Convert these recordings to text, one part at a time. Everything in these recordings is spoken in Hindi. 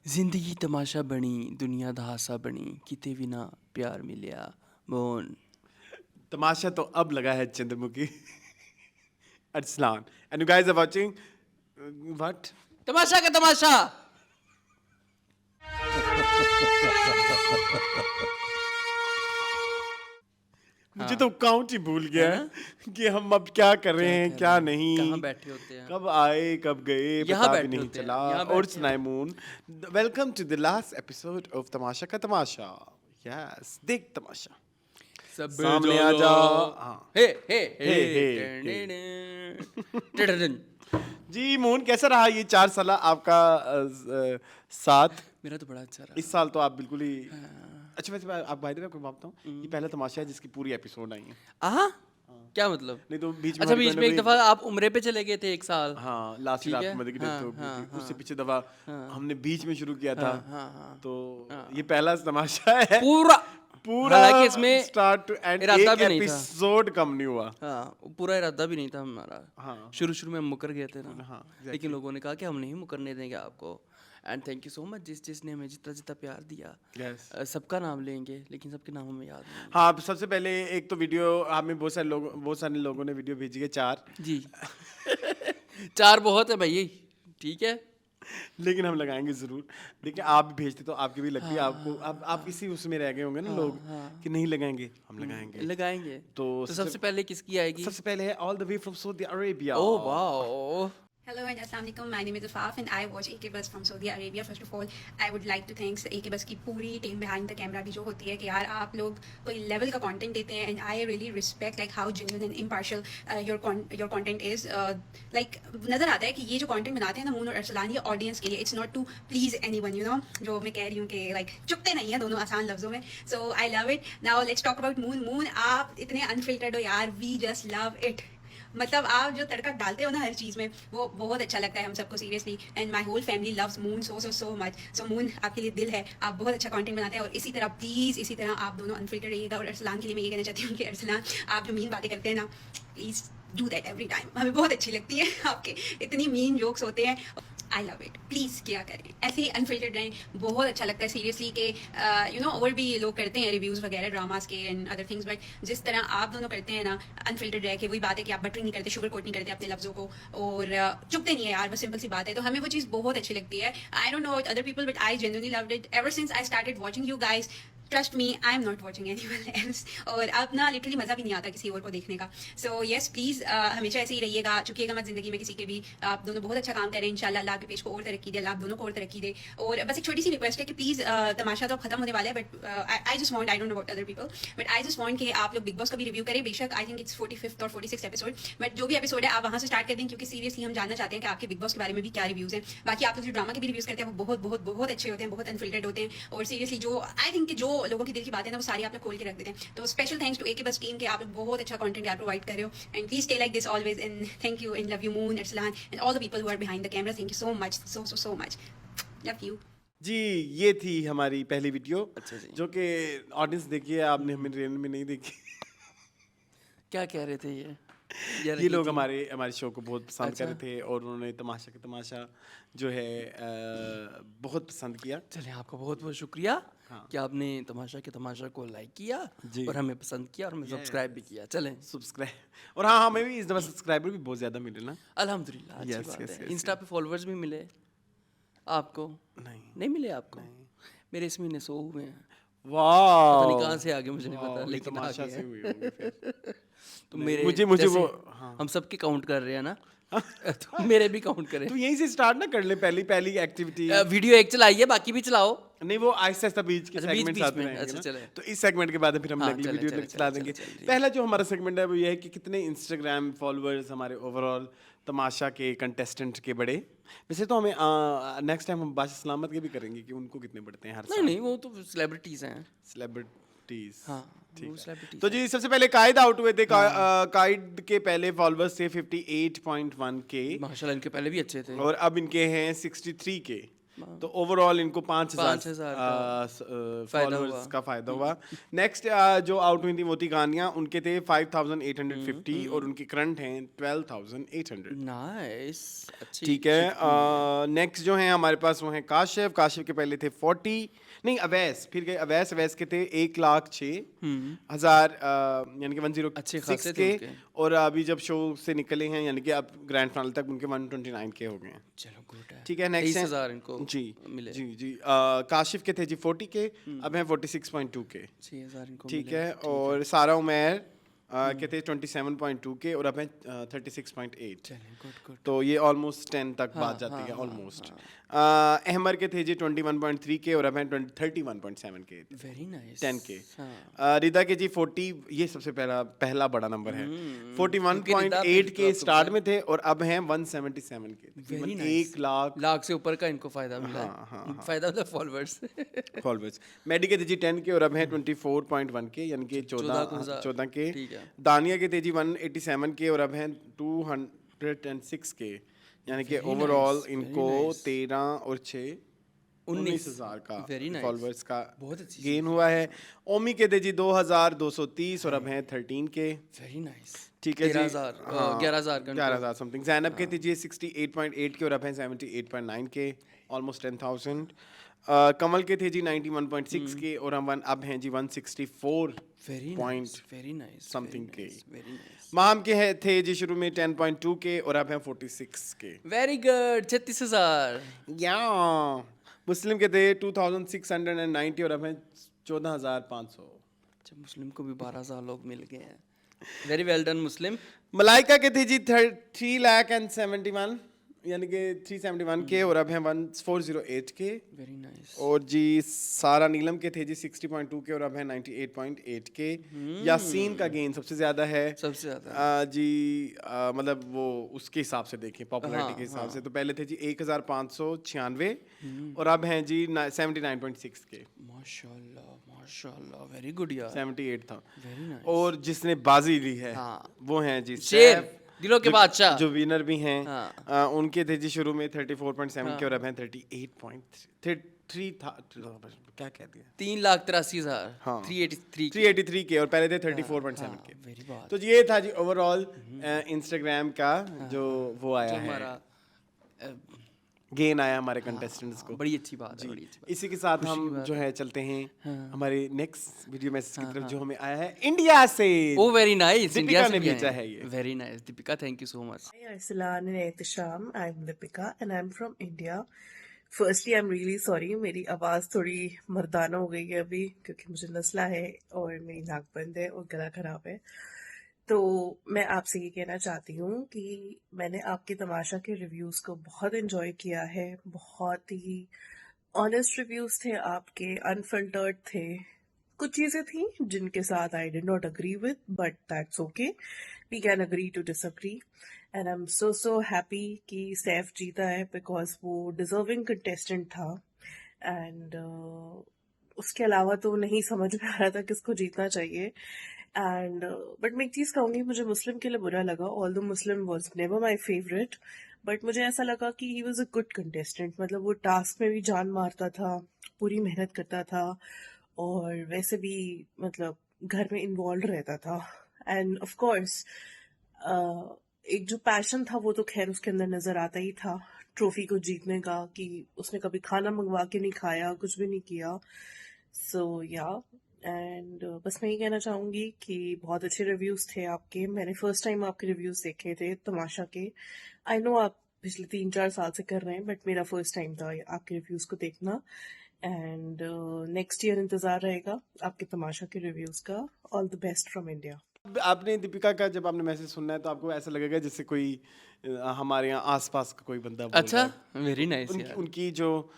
जिंदगी तमाशा बनी दुनिया दा हासा बनी किते भी ना प्यार मिलिया मोहन। तमाशा तो अब लगा है Chandramukhi Arsalan and you guys are watching what तमाशा का तमाशा। मुझे तो काउंट ही भूल गया है कि हम अब क्या कर रहे हैं क्या नहीं, कहाँ बैठे होते हैं? कब आए कब गए यहाँ पता भी बैठे नहीं होते हैं, चला। यहाँ और बैठे सुनाए Moon, welcome to the last episode of Tamasha का तमाशा। यस, देख तमाशा सब सामने आ जा। हाँ। हे हे हे, हे। जी मून, कैसा रहा ये 4 साल आपका साथ? मेरा तो बड़ा अच्छा रहा। इस साल तो आप बिल्कुल ही अच्छा। वैसे मैं आप बाय द वे आपको बताता हूँ, ये पहला तमाशा है जिसकी पूरी एपिसोड आई है। आहा, क्या मतलब? नहीं तो बीच में अच्छा, हमारी बीच कोई में ना एक कोई- दफा आप उम्रे पे चले गए थे एक साल। हाँ, लास्ट ठीक रात है? मदद की हाँ, डेथ हो गई हाँ, थी। उससे हाँ। पीछे दफा हमने बीच में शुरू किया था। हाँ, हाँ। तो ये पहला तमाशा है पूरा पूरा हालांकि इसमें स्टार्ट टू एंड इरादा एक भी नहीं था। एपिसोड कम नहीं हुआ। हाँ, पूरा इरादा भी नहीं था हमारा। हाँ। शुरू शुरू में हम मुकर गए थे ना। हाँ, exactly। लेकिन लोगों ने कहा कि हम नहीं मुकरने देंगे आपको। And thank you so much जिसने हमें जितना जितना प्यार दिया। Yes। सबका नाम लेंगे लेकिन सबके नाम हमें याद नहीं। हाँ, सबसे पहले एक तो वीडियो हमें बहुत सारे लोगों ने वीडियो भेजी है 4 जी। 4 बहुत है भाई, ठीक है। लेकिन हम लगाएंगे जरूर। देखिए, आप भी भेजते तो आपकी भी लगती है। आपको आप इसी उसमें रह गए होंगे ना लोग कि नहीं लगाएंगे। हम लगाएंगे। लगाएंगे। तो सबसे पहले किसकी आएगी? सबसे पहले है all the way from Saudi Arabia. Oh wow. Hello and Assalamualaikum. My name is Afaf and I watch AK Buzz from Saudi Arabia. First of all, I would like to thank AK Buzz की पूरी टीम behind the camera भी जो होती है कि यार आप लोग कोई लेवल का कंटेंट देते हैं and I really respect like how genuine and impartial your content is. Like नज़र आता है कि ये जो कंटेंट बनाते हैं ना मून और अरसलान, ये ऑडियंस के लिए, it's not to please anyone, you know, जो मैं कह रही हूँ कि like चुपते नहीं है दोनों आसान लफ्जों में. So I love it. Now let's talk about Moon. Moon, आप इतने unfiltered हो यार, we just love it. मतलब आप जो तड़का डालते हो ना हर चीज़ में, वो बहुत अच्छा लगता है हम सबको seriously. And my whole family loves Moon so much. So Moon, आपके लिए दिल है, आप बहुत अच्छा कंटेंट बनाते हैं और इसी तरह प्लीज़ इसी तरह आप दोनों अनफिल्टर रहिएगा। और अरसलान के लिए मैं ये कहना चाहती हूँ कि अरसलान, आप जो मीन बातें करते हैं ना, please do that every time. हमें बहुत अच्छी लगती है आपके इतनी मीन जोक्स होते हैं। I love it. प्लीज़ किया करें, ऐसे ही अनफिल्टर्ड रहें। बहुत अच्छा लगता है सीरियसली कि यू नो और भी लोग करते हैं रिव्यूज़ वगैरह ड्रामास के एंड अदर थिंग्स, बट जिस तरह आप दोनों करते हैं ना अनफिल्टर्ड रह के, वही बात है कि आप बटरिंग नहीं करते, शुगर कोट नहीं करते अपने लफ्ज़ों को और चुपते नहीं है यार, बस सिंपल सी बात है। तो हमें वो चीज़ बहुत अच्छी लगती है। I don't know about other people but I genuinely loved it ever since I started watching you guys. Trust me, I am not watching anyone else. और अब ना लिटरली मज़ा भी नहीं आता किसी और को देखने का। सो येस प्लीज़ हमेशा ऐसे ही रहिएगा, चुकिएगा मत ज़िंदगी में किसी के भी। आप दोनों बहुत अच्छा काम करें इंशाल्लाह। अल्लाह के पेज को और तरक्की दे, अल्लाह आप दोनों को और तरक्की दे। और बस एक छोटी सी रिक्वेस्ट है कि प्लीज़ तमाशा तो खत्म होने वाला है, but I just want, I don't know about other people, but I just want कि आप लोग बिग बॉस का भी रिव्यू करें। बेशक आई थिंक इट्स 45th और 46th एपिसोड, बट जो भी एपिसोड है आप वहाँ से स्टार्ट कर दें, क्योंकि सीरियसली हम जानना चाहते हैं कि आपके बिग बॉस के बारे में भी क्या रिव्यूज़ हैं। बाकी आप लोग जो ड्रामा के भी रिव्यूज़ करते हैं वो बहुत बहुत बहुत अच्छे होते हैं, बहुत अनफिल्टर्ड होते हैं। और सीरियसली जो आई थिंक जो लोगों की दिल की बात है ना, वो सारी आप लोग खोल के रख देते हैं। तो special thanks to AK Buzz team कि आप लोग बहुत अच्छा कंटेंट यार प्रोवाइड कर रहे हो। And please stay like this always and thank you and love you Moon, Arsalan and all the people who are behind the camera. Thank you so much, so much, love you. जी, ये थी हमारी पहली वीडियो। अच्छा जी। जो कि ऑडियंस देखी है, आपने हमें रियल में नहीं देखी। क्या कह रहे थे ये? ये लोग हमारे शो को बहुत पसंद कर रहे अच्छा। थे और उन्होंने तमाशा का तमाशा जो है बहुत पसंद किया। चलिए, आपका बहुत बहुत शुक्रिया हाँ। कि आपने तमाशा के तमाशा को लाइक किया जी। और हमें पसंद किया और हमें सब्सक्राइब भी किया। चलें, सब्सक्राइब। और हाँ, हमें भी इस दफा सब्सक्राइबर भी बहुत ज्यादा मिले ना। अल्हम्दुलिल्लाह, अच्छी Yes, बात yes, है। yes, इंस्टा पे फॉलोअर्स भी मिले आपको? नहीं। नहीं मिले आपको? मेरे इस महीने 100 हुए हैं। वाह, पता नहीं कहाँ से आगे, मुझे नहीं पता, लेकिन तमाशा आगे से हैं। हुई होंगी फिर। तो नहीं, मेरे मुझे जैसे वो हाँ। हम सबके काउंट कर रहे हैं ना, तो मेरे भी काउंट करें। तो यहीं से स्टार्ट ना कर ले, पहली एक्टिविटी। वीडियो एक चलाइए, बाकी भी चलाओ। नहीं, वो आहिस्ता आहिस्ता बीच के अच्छा, बीच- सेगमेंट्स बीच आते में, रहेंगे अच्छा, ना। चले। तो इस सेगमेंट के बाद फिर हम हाँ, अगली चले, वीडियो चले, चला चले, देंगे। चले, चले। पहला जो हमारा सेगमेंट है वो ये है कि कितने इंस्टाग्राम फॉलोअर्स हमारे ओवरऑल तमाशा के कंटेस्टेंट के बढ़े। वैसे तो हमें नेक्स्ट टाइम हम बादशाह सलामत के भी करेंगे कि उनको कितने बढ़ते हैं हर नहीं साल। नहीं, वो तो सेलिब्रिटीज हैं। सेलिब्रिटीज। हाँ, ठीक वो है। celebrities तो जी, सबसे पहले कायद आउट हुए थे। कायद के पहले फॉलोअर्स थे 58.1 के माशाल्लाह, इनके पहले भी अच्छे थे। और अब इनके हैं 63 के। तो ओवरऑल इनको 5,000 5,000 फायदा फॉलोअर्स हुआ। का फायदा हुआ। नेक्स्ट जो आउट हुई थी वो थी गानिया, उनके थे 5,850 और उनके करंट हैं 12,800। नाइस, अच्छी ठीक है। नेक्स्ट जो है हमारे पास वो है काशिफ। काशिफ के पहले थे 40, नहीं अवैस, फिर गए अवैस। अवैस के थे 1,06,000 यानी कि 106 अच्छे खासे थे के। उनके। और अभी जब शो से निकले हैं यानी कि अब ग्रैंड फाइनल तक उनके 129 के हो गए हैं। चलो गुड है। ठीक है। नेक्स्ट 23,000 इनको जी मिले। जी जी काशिफ के थे जी 40 के, अब हैं 46.2 के। 6,000 इनको ठीक मिले। है। और सारा उमैर के थे 27.2 के और अब हैं 36.8। चलें, गुड गुड। तो ये ऑलमोस्ट 10 तक बात जाती है ऑलमोस्ट। अहमर के थे जी 21.3 के और अब हैं 31.7 के, वेरी नाइस। 10 के। हाँ। रिदा के जी 40, ये सबसे पहला बड़ा नंबर है। क्योंकि रिदा 41.8 के तो स्टार्ट में थे और अब हैं 177 के। वेरी तकरीबन नाइस। 1 लाख लाख से ऊपर का इनको फायदा मिला हाँ, है। फायदा मतलब फॉलोअर्स। फॉलोअर्स। मेडी के थे जी 10 के और अब हैं 24.1 के, यानी कि 14 के। ठीक है। दानिया के थे जी 187 के और अब हैं 206 के, यानी कि Very ओवरऑल nice, very इनको nice. 13 और 6 19,000 का Very nice. फॉलोअर्स का बहुत अच्छी गेन हुआ है। ओमी के थे जी 2,230 और अब हैं 13 के। Very nice. ठीक है जी। 11,000 का 11,000 समथिंग। जैनब के थे जी 68.8 के और अब हैं 78.9 के, ऑलमोस्ट 10,000। कमल के थे जी 91.6 के और अब हैं जी 164 very point nice, very nice, something के। Very nice. माम के थे जी शुरू में 10.2 के और अब हैं 46 के। Very good, 36,000। या मुस्लिम के थे 2,690 और अब हैं 14,500। अच्छा, मुस्लिम को भी 12,000 लोग मिल गए हैं। वेरी वेल डन मुस्लिम। मलाइका के थे जी 3,71,000 यानी कि 371 के और अब हैं 1408 के। Very nice. और जी सारा नीलम के थे जी 60.2 के और अब है 98.8 के। यासीन का गेन सबसे ज्यादा है। सबसे ज्यादा। जी मतलब वो उसके हिसाब से देखें, पॉपुलैरिटी के हिसाब से, तो पहले थे जी 1,596 और अब हैं जी 79.6 के। माशाल्लाह, माशाल्लाह, वेरी गुड यार। 78 था। Very nice. और जिसने बाजी ली है हाँ। वो हैं जी शेर, सैफ, दिलों के बादशाह। जो विनर भी हैं। हाँ। उनके थे जी शुरू में 34.7 के और अब हैं 38.3 था, क्या कह दिया, 3,83,000। हाँ। 383 383 के और पहले थे 34.7 के। वेरी बात। तो ये था जी ओवरऑल इंस्टाग्राम का जो वो आया जो है, हमारा गेन आया हमारे कंटेस्टेंट्स को। बड़ी अच्छी बात है, बड़ी अच्छी बात। इसी के साथ हम जो है चलते हैं हमारे नेक्स्ट वीडियो मैसेज की तरफ जो हमें आया है इंडिया से। ओ वेरी नाइस, दीपिका इंडिया से ने भी भेजा आए। है ये। Very nice Deepika, thank you so much. Hi Arsalan and Ehtisham, I'm Deepika and I'm from India. Firstly, I'm really sorry, मेरी आवाज़ थोड़ी मर्दाना हो गई है अभी क्योंकि मुझे नज़ला है और मेरी नाक बंद है और गला खराब है। तो मैं आपसे ये कहना चाहती हूँ कि मैंने आपके तमाशा के रिव्यूज़ को बहुत इन्जॉय किया है। बहुत ही ऑनेस्ट रिव्यूज़ थे आपके, अनफिल्टर्ड थे। कुछ चीज़ें थी जिनके साथ I did not agree with, but that's okay, we can agree to disagree. And I am so happy कि सैफ जीता है बिकॉज वो डिजर्विंग कंटेस्टेंट था। एंड उसके अलावा तो नहीं समझ में आ रहा था किसको जीतना चाहिए। एंड बट मैं एक चीज़ कहूँगी, मुझे मुस्लिम के लिए बुरा लगा, although Muslim was never my favourite, but मुझे ऐसा लगा कि he was a good contestant. मतलब वो टास्क में भी जान मारता था, पूरी मेहनत करता था और वैसे भी मतलब घर में इन्वॉल्व रहता था। एंड ऑफ कोर्स एक जो पैशन था वो तो खैर उसके अंदर नजर आता ही था, ट्रॉफी को जीतने का, कि उसने कभी खाना मंगवा के नहीं खाया, कुछ भी नहीं किया। सो या एंड बस मैं ये कहना चाहूँगी कि बहुत अच्छे रिव्यूज़ थे आपके। मैंने फर्स्ट टाइम आपके रिव्यूज़ देखे थे तमाशा के। आई नो आप पिछले 3-4 साल से कर रहे हैं, बट मेरा फर्स्ट टाइम था आपके रिव्यूज़ को देखना। एंड नेक्स्ट ईयर इंतज़ार रहेगा आपके तमाशा के रिव्यूज़ का। All the best from India. आपने दीपिका का जब आपने मैसेज सुनना है तो आपको ऐसा लगेगा जैसे कोई हमारे यहाँ आसपास का कोई बंदा बोल अच्छा, रहा है। वेरी नाइस यार। उनकी जो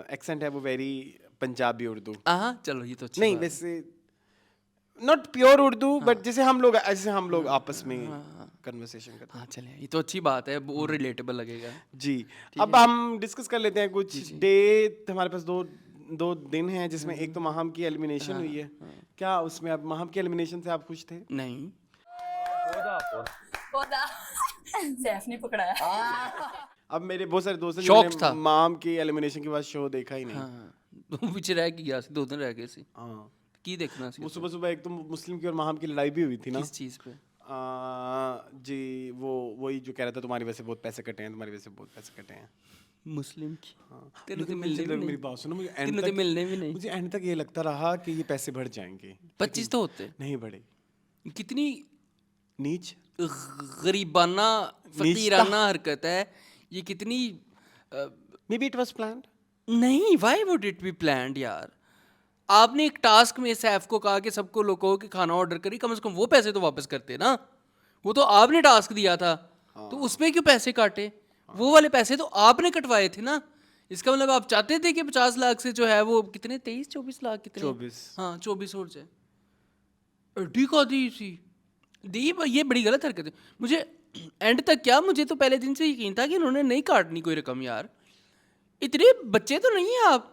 एक्सेंट है वो वेरी पंजाबी उर्दू, हाँ चलो, ये तो अच्छी नहीं बात है। वैसे नॉट प्योर उर्दू, बट जैसे हम लोग आपस में कन्वर्सेशन करते हैं। हाँ चले, ये तो अच्छी बात है, वो रिलेटेबल लगेगा। जी, अब हम डिस्कस कर लेते हैं कुछ डे। हमारे पास दो दिन हैं जिसमें एक तो माहम की एलिमिनेशन हुई है। क्या उसमें अब माहम की एलिमिनेशन से आप खुश थे? नहीं, सैफ नहीं पकड़ाया। अब मेरे बहुत सारे दोस्त हैं शौक जिन्होंने था। माम की एलिमिनेशन के बाद शो देखा ही नहीं। हाँ पीछे रह के गया सी 2 दिन रह गए सी हाँ, की देखना सी वो उत्थे? सुबह सुबह एक तो मुस्लिम की और माम की लड़ाई भी हुई थी ना। किस चीज़ पे? जी वो वही जो कह रहा था तुम्हारी वजह से बहुत पैसे कटे हैं, तुम्हारी वजह से बहुत पैसे कटे हैं। मुस्लिम की हाँ, तेरे तो लेकिन मिलने भी मेरी नहीं बात सुनो, मुझे एंड तेरे तो तक मिलने भी नहीं मुझे एंड तक ये लगता रहा कि ये पैसे बढ़ जाएंगे। 25 तो होते नहीं बढ़े, कितनी नीच गरीबाना फकीराना हरकत है ये कितनी maybe it was planned. नहीं why would it be planned यार आपने एक टास्क में सैफ को कहा कि सबको लोगों के खाना ऑर्डर करी कम से कम वो पैसे तो वापस करते ना वो तो आपने टास्क दिया था तो उसमें क्यों पैसे काटे वो वाले पैसे तो आपने कटवाए थे ना इसका मतलब आप चाहते थे कि 50 लाख से जो है वो कितने 23-24 लाख कितने 24। हाँ 24 और जाए अड्डी का दी सी दी ये बड़ी गलत हरकत है मुझे एंड तक क्या मुझे तो पहले दिन से यकीन था कि इन्होंने नहीं काटनी कोई रकम यार इतने बच्चे तो नहीं है आप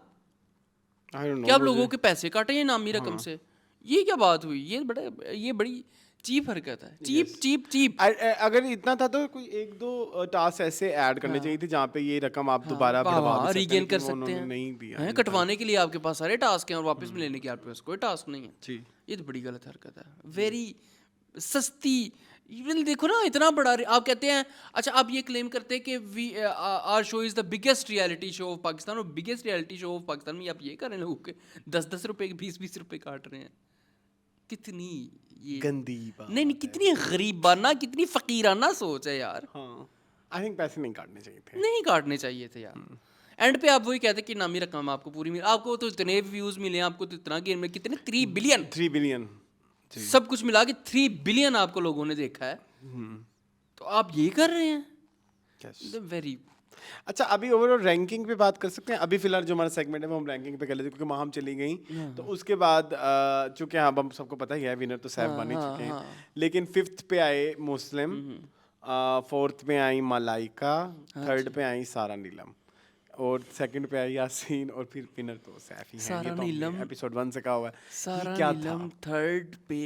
I don't know, कि आप मुझे- लोगों के पैसे काटे ये नामी रकम से ये क्या बात हुई ये बड़ी चीप हरकत है चीप चीप चीप अगर इतना था तो कोई एक दो टास्क ऐसे ऐड करने चाहिए थे जहाँ पे ये रकम आप दोबारा बढ़वा भी सकते हैं, रीगेन कर लेकिन वो सकते उन्होंने हैं नहीं दिया। हैं कटवाने के लिए आपके पास सारे टास्क हैं और वापस में लेने के आपके पास कोई टास्क नहीं है जी ये तो बड़ी गलत हरकत है वेरी सस्ती इवन देखो ना इतना बड़ा आप कहते हैं अच्छा आप ये क्लेम करते हैं कि we are show is the biggest reality show of Pakistan और biggest reality show of Pakistan में आप ये कर रहे हैं लोगों के 10-10 रुपए के 20-20 रुपए काट रहे हैं कितनी ये गंदी बात। नहीं कितनी गरीबाना कितनी फकीराना सोच है यार हाँ, आई थिंक पैसे नहीं काटने चाहिए थे। नहीं काटने चाहिए थे यार एंड पे आप वही कहते कि नामी रकम आपको पूरी मिली आपको तो इतने व्यूज मिले आपको तो इतना गेन में कितने 3 बिलियन 3 बिलियन। सब कुछ मिला के 3 बिलियन आपको लोगों ने देखा है तो आप ये कर रहे हैं वेरी अच्छा, अभी ओवरऑल रैंकिंग पे बात कर सकते हैं। अभी फिलहाल जो हमारा सेगमेंट है वो हम रैंकिंग पे कर लेते हैं क्योंकि माहम चली गई तो उसके बाद चूंकि हाँ हम सबको पता ही है विनर तो सैफ बन ही चुके हैं, लेकिन 5th पे आए मुस्लिम, 4th पे आई मलाइका, 3rd पे आई सारा नीलम और 2nd पे आई यासीन और फिर विनर तो सैफ ही है। सारा ये तो नीलम। एपिसोड 1 से कहा हुआ है। ये सारा क्या नीलम था? 3rd पे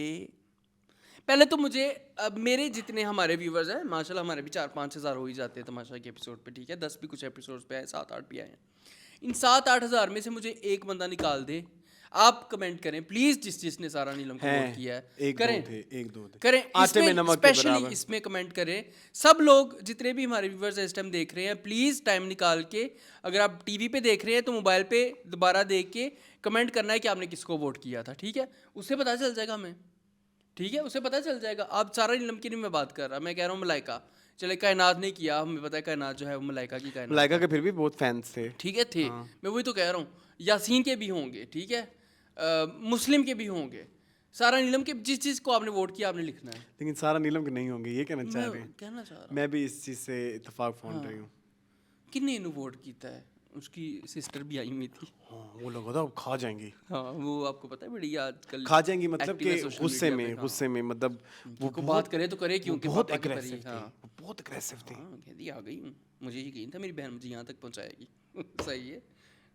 पहले तो मुझे अब मेरे जितने हमारे व्यूवर्स हैं माशाल्लाह हमारे भी 4-5 हज़ार हो ही जाते हैं तमाशा के एपिसोड पे ठीक है 10 भी कुछ एपिसोड्स पे आए 7-8 भी आए हैं इन 7-8 हज़ार में से मुझे एक बंदा निकाल दे आप कमेंट करें प्लीज जिसने सारा नीलम को वोट किया है एक करें दो थे, एक दो थे। करें आटे में इसमें नमक के स्पेशली बराबर। इसमें कमेंट करें सब लोग जितने भी हमारे व्यूवर्स इस टाइम देख रहे हैं प्लीज़ टाइम निकाल के अगर आप टीवी पे देख रहे हैं तो मोबाइल पे दोबारा देख के कमेंट करना है कि आपने किसको वोट किया था ठीक है उससे पता चल जाएगा हमें ठीक है उसे पता चल जाएगा आप सारा नीलम की नहीं मैं बात कर रहा मैं कह रहा हूँ मलाइका चले कायनात ने किया हमें पता है कायनात जो है वो मलाइका की कायनात मलाइका के फिर भी बहुत फैंस थे। ठीक है थे मैं वही तो कह रहा हूँ यासीन के भी होंगे ठीक है मुस्लिम के भी होंगे सारा नीलम के जिस चीज़ को आपने वोट किया आपने लिखना है लेकिन सारा नीलम के नहीं होंगे, ये कहना चाह रहे मैं हैं। कहना चाह रहा मैं भी इस चीज़ से इत्तेफाक फोन रही हूँ। हूँ किन्ने इन्हों वोट किया है उसकी सिस्टर भी आई हुई थी हाँ, वो लगा था अब खा जाएंगी। हाँ वो आपको पता है बड़ी आजकल खा जाएंगी मतलब active कि है social गुस्से media में पे, हाँ। गुस्से में मतलब वो को बात करे तो करे क्योंकि बहुत पापा की परी, एग्रेसिव थे, हाँ वो बहुत एग्रेसिव थे। हाँ कहती आ गई हूँ मुझे यकीन था मेरी बहन मुझे यहाँ तक पहुँचाएगी सही है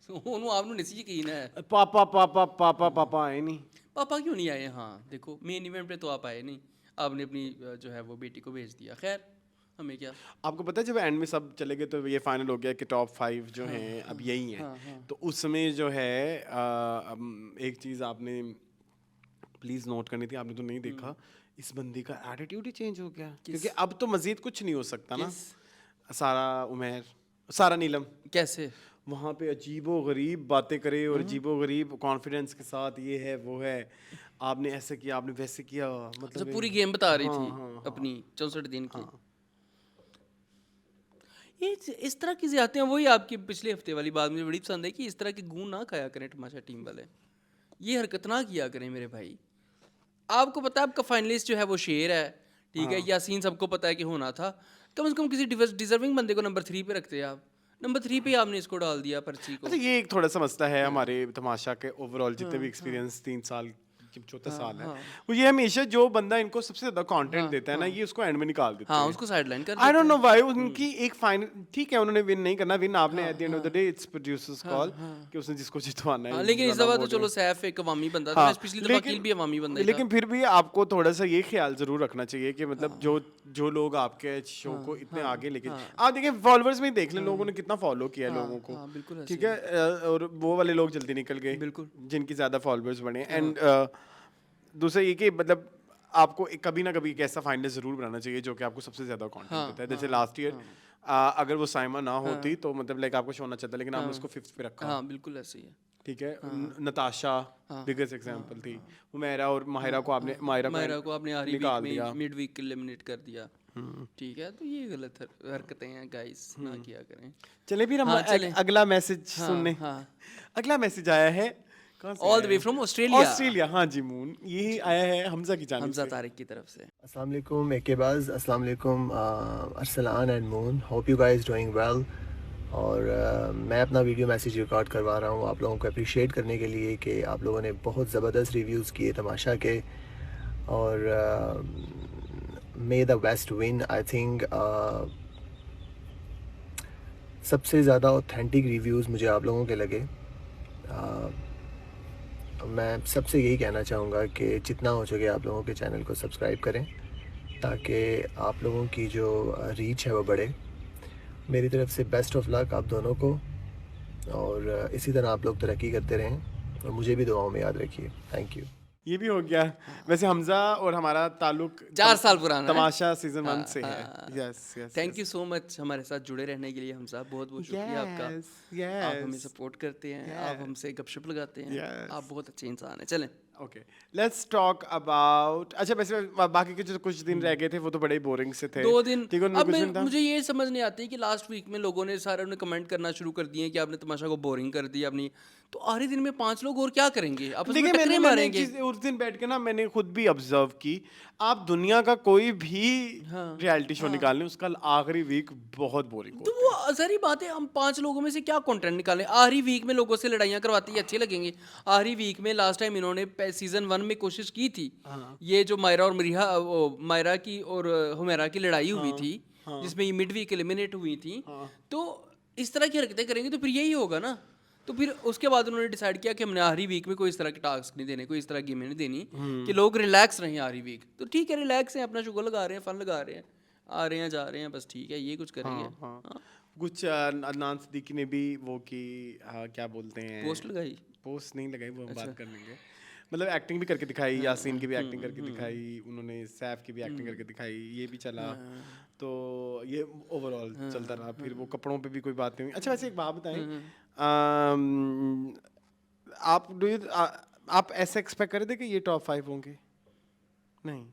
ਉਹਨੂੰ ਆਪ ਨੂੰ ਨਹੀਂ ਯਕੀਨ है पापा पापा पापा पापा आए नहीं। पापा क्यों नहीं आए हाँ देखो मेन इवेंट पे तो आप आए नहीं आपने अपनी जो है वो बेटी को भेज दिया खैर हमें क्या आपको पता है जब एंड में सब चले गए तो ये फाइनल हो गया कि टॉप 5 जो हैं अब यही हैं। तो उसमें जो है एक चीज़ आपने प्लीज़ नोट करनी थी, आपने तो नहीं देखा, इस बंदी का एटीट्यूड ही चेंज हो गया क्योंकि अब तो मज़ीद कुछ नहीं हो सकता ना। सारा उमैर सारा नीलम कैसे वहाँ पे अजीबो गरीब बातें करे और अजीबो गरीब कॉन्फिडेंस के साथ ये है वो है, आपने ऐसे किया आपने वैसे किया, मतलब पूरी गेम बता रही थी अपनी 64 दिन की ये इस तरह की ज़्यादतियाँ वही आपकी पिछले हफ्ते वाली बात मुझे बड़ी पसंद है कि इस तरह के गूं ना खाया करें तमाशा टीम वाले ये हरकत ना किया करें मेरे भाई आपको पता है आपका फाइनलिस्ट जो है वो शेर है ठीक है यासीन सबको पता है कि होना था कम से कम किसी डिजर्विंग बंदे को नंबर 3 पे रखते आप नंबर 3 पे आपने इसको डाल दिया पर्ची को अच्छा ये एक थोड़ा सा मसला है हमारे तमाशा के ओवरऑल जितने भी एक्सपीरियंस 3 साल चौथा साल है, वो ये हमेशा जो बंदा इनको सबसे ज्यादा कंटेंट देता है ना, ये उसको एंड में निकाल देते हाँ हैं। उसको साइडलाइन कर आई डोंट नो व्हाई उनकी एक फाइनल, ठीक है उन्होंने विन नहीं करना, विन आपने at the end of the day it's producers call कि उसने जिसको जितवाना हाँ, है। लेकिन इस दफा तो चलो सैफ एक अवामी बंदा था, पिछली दफा वकील भी अवामी बंदा था। लेकिन फिर भी आपको थोड़ा सा ये ख्याल जरूर रखना चाहिए कि मतलब जो लोग आपके शो को इतने आगे लेके, आप देखिए फॉलोअर्स में ही देख लें लोगों ने कितना फॉलो किया लोगों को, बिल्कुल ठीक है, और वो वाले लोग जल्दी निकल गए बिल्कुल, जिनकी ज्यादा फॉलोअर्स बने। एंड दूसरा ये कि मतलब आपको कभी ना कभी एक ऐसा फाइनल जरूर बनाना चाहिए जो कि आपको सबसे ज्यादा कंटेंट देता है। जैसे लास्ट ईयर अगर वो साइमा ना होती तो मतलब लाइक आपको शो होना चाहता, लेकिन आपने उसको 5th पे रखा। हाँ बिल्कुल ऐसे ही है, ठीक है, नताशा बिगेस्ट एग्जांपल थी, हुमैरा और माहिरा को आपने माहिरा को आपने आखिरी निकाल वीक दिया। में मिड वीक एलिमिनेट कर दिया, ठीक है, तो ये गलत हरकतें हैं गाइस, ना किया करें। चले फिर हम हाँ, चलें। अगला मैसेज सुनने। हाँ। अगला मैसेज आया है all the way from Australia, Australia, हाँ जी मून, ये आया है हमजा की जानिब हमजा से। तारिक की तरफ से। अस्सलाम वालेकुम एकेबाज, अस्सलाम वालेकुम Arsalan and moon, hope you guys doing well. और मैं अपना वीडियो मैसेज रिकॉर्ड करवा रहा हूँ आप लोगों को अप्रिशिएट करने के लिए कि आप लोगों ने बहुत ज़बरदस्त रिव्यूज़ किए तमाशा के, और मे the best win. I think सबसे ज़्यादा ऑथेंटिक रिव्यूज़ मुझे आप लोगों के लगे। मैं सबसे यही कहना चाहूँगा कि जितना हो सके आप लोगों के चैनल को सब्सक्राइब करें ताकि आप लोगों की जो रीच है वो बढ़े। मेरी तरफ से बेस्ट ऑफ लक आप दोनों को, और इसी तरह आप लोग तरक्की करते रहें और मुझे भी दुआओं में याद रखिए। Thank you. ये भी हो गया। वैसे हमजा और हमारा ताल्लुक 4 साल पुराना है। तमाशा सीजन 1 से है। Yes yes, thank you so much हमारे साथ जुड़े रहने के लिए हमजा, बहुत बहुत शुक्रिया आपका। आप हमें सपोर्ट करते हैं, आप हमसे गपशप लगाते हैं, आप बहुत अच्छे इंसान हैं। चलें ओके, लेट्स टॉक अबाउट, अच्छा वैसे बाकी के जो कुछ दिन रह गए थे वो तो बड़े बोरिंग से थे। 2 दिन। ठीक है, उनमें अब कुछ नहीं था। मुझे ये समझ नहीं आती कि लास्ट वीक में लोगों ने सारे कमेंट करना शुरू कर दिए कि आपने तमाशा को बोरिंग कर दिया अपनी, तो आखिरी दिन में 5 लोग और क्या करेंगे, आपस में टक्करें मैंने मारेंगे। उस दिन बैठ के ना मैंने खुद भी ऑब्जर्व की, आप दुनिया का कोई भी रियलिटी शो निकाल लें उसका आखिरी वीक बहुत बोरिंग तो वो सारी बातें, हम 5 लोगों में से क्या कंटेंट निकालें। आखिरी वीक में लोगों से लड़ाइयाँ करवाते ही अच्छे लगेंगे। आखिरी वीक में लास्ट टाइम इन्होंने सीजन 1 में कोशिश की थी, ये जो मायरा और मायरा की और हुमैरा की लड़ाई हुई थी, जिसमें ये मिड वीक एलिमिनेट हुई थी, तो इस तरह की हरकतें करेंगे तो फिर यही होगा ना। तो फिर उसके बाद उन्होंने डिसाइड किया कि हमने आखिरी वीक में कोई इस तरह के टास्क नहीं देने, कोई इस तरह गेमें नहीं देनी कि लोग रिलैक्स रहें आखिरी वीक। तो ठीक है, रिलैक्स हैं, अपना शुगर लगा रहे हैं, फन लगा रहे हैं, आ रहे हैं जा रहे हैं, बस ठीक है, ये कुछ करेंगे। कुछ अदनान सिद्दीकी ने भी वो की, क्या बोलते हैं, पोस्ट लगाई, पोस्ट नहीं लगाई, वो हम बात कर लेंगे। मतलब एक्टिंग भी करके दिखाई, यासीन की भी एक्टिंग करके दिखाई, उन्होंने सैफ की भी एक्टिंग करके दिखाई, ये भी चला, तो ये ओवरऑल चलता रहा। फिर वो कपड़ों पे भी कोई बात नहीं हुई। अच्छा वैसे एक बात बताएं, आप ऐसे एक्सपेक्ट कर रहे थे कि ये टॉप 5 होंगे? नहीं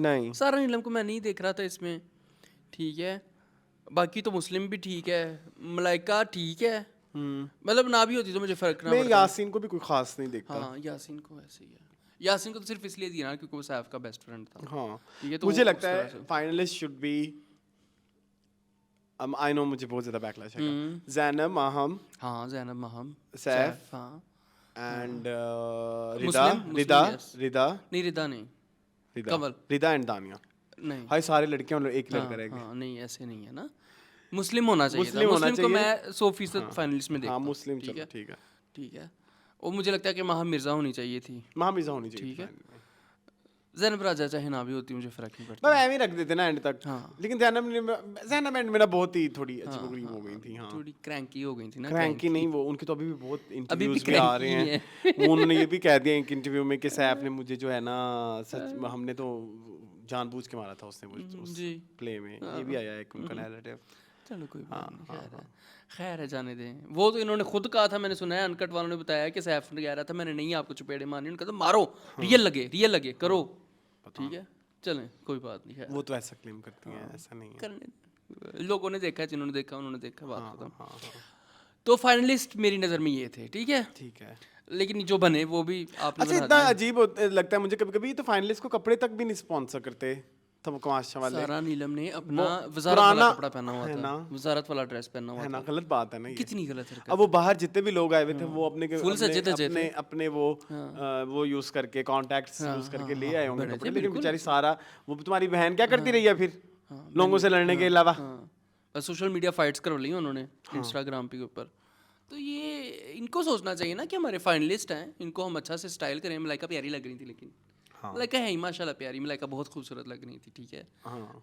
नहीं, सारा नीलम को मैं नहीं देख रहा था इसमें, ठीक है। बाकी तो मुस्लिम भी ठीक है, मलाइका ठीक है, मतलब ना भी होती तो मुझे फर्क ना मैं पड़ता। यासीन को भी कोई खास नहीं देखता। हाँ, यासीन को ऐसे ही है। यासीन को तो सिर्फ इसलिए दिया ना क्योंकि वो सैफ का बेस्ट फ्रेंड था। हाँ, ठीक है, तो मुझे वो लगता उस है तरह से- finalist should be, I know मुझे बहुत ज्यादा बैकलैश आएगा, ज़ैनब माहम, हाँ ज़ैनब माहम, सैफ हाँ, एंड मुस्लिम, रिदा yes. रिदा नहीं रिदा नहीं, कंवल। रिदा एंड दानिया। नहीं, हाय सारे लड़कियां और एक लड़का हाँ, रहेगा। हाँ, नहीं ऐसे नहीं है ना, मुस्लिम होना चाहिए था। मुस्लिम होना मुस्लिम को चाहिए। मैं 100% फाइनलिस्ट में देखता हाँ हूँ, मुस्लिम, ठीक चलो है, ठीक है। ठीक है। और मुझे लगता है कि माह मिर्जा होनी चाहिए थी, महामिजा होनी चाहिए। ठीक है। ज़ैनब राजा चाहे ना भी होती, मुझे फर्क नहीं पड़ता। मतलब एम ही रख देते ना एंड तक। हाँ। लेकिन ज़ैनब एंड में ना बहुत ही थोड़ी अजीब गरीब हो गई थी। हाँ, थोड़ी क्रैंकी हो गई थी ना, क्रैंकी नहीं, वो उनके तो अभी भी बहुत अभी भी इंटरव्यूज भी आ रहे cranky हैं। वो उन्होंने ये भी कह दिया एक इंटरव्यू में कि सैफ ने मुझे जो है ना, सच हमने तो जानबूझ के मारा था उसने मुझे उस जी। प्ले में। ये भी आया एक उनका नैरेटिव। चलो कोई बात नहीं, खैर है, जाने दें। वो तो इन्होंने खुद कहा था, मैंने सुना है अनकट वालों ने बताया कि सैफ ने कह रहा था मैंने नहीं आपको चपेड़े मारनी, उनका तो मारो, रियल लगे करो, ठीक है, चलें कोई बात नहीं है। वो तो ऐसा क्लेम करती हैं, ऐसा नहीं है। करने लोगों ने देखा, जिन्होंने देखा उन्होंने देखा, बात खत्म। हाँ, तो फाइनलिस्ट मेरी नज़र में ये थे, ठीक है, ठीक है। लेकिन जो बने वो भी आपने अच्छा, बना इतना दिए। अजीब लगता है मुझे कभी कभी, तो फाइनलिस्ट को कपड़े तक भी नहीं स्पॉन्सर करते। तब कमाशा वाले सारा नीलम ने अपना वो वजारत वाला पुराना कपड़ा पहना हुआ है था, ना? वजारत वाला ड्रेस पहना हुआ है ना, था। गलत बात है ना ये। कितनी गलत हरकत अब वो बाहर जितने भी लोग आए हुए थे वो अपने फुल सजे धजे अपने थे। अपने वो यूज करके कॉन्टैक्ट्स यूज करके ले आए होंगे बने थे, कपड़े, लेकिन बिल्कुल। बेचारी सारा वो तुम्हारी बहन क्या करती रही है फिर लोगों से लड़ने के अलावा? हाँ, बस सोशल मीडिया फाइट्स करवा ली उन्होंने इंस्टाग्राम पे ऊपर। तो ये इनको सोचना चाहिए ना कि हमारे फाइनलिस्ट हैं, इनको हम अच्छा से स्टाइल करें। मलाइका प्यारी लग रही थी, लेकिन मलाइका है ही माशाल्लाह प्यारी, मलाइका बहुत खूबसूरत लग रही थी, ठीक है।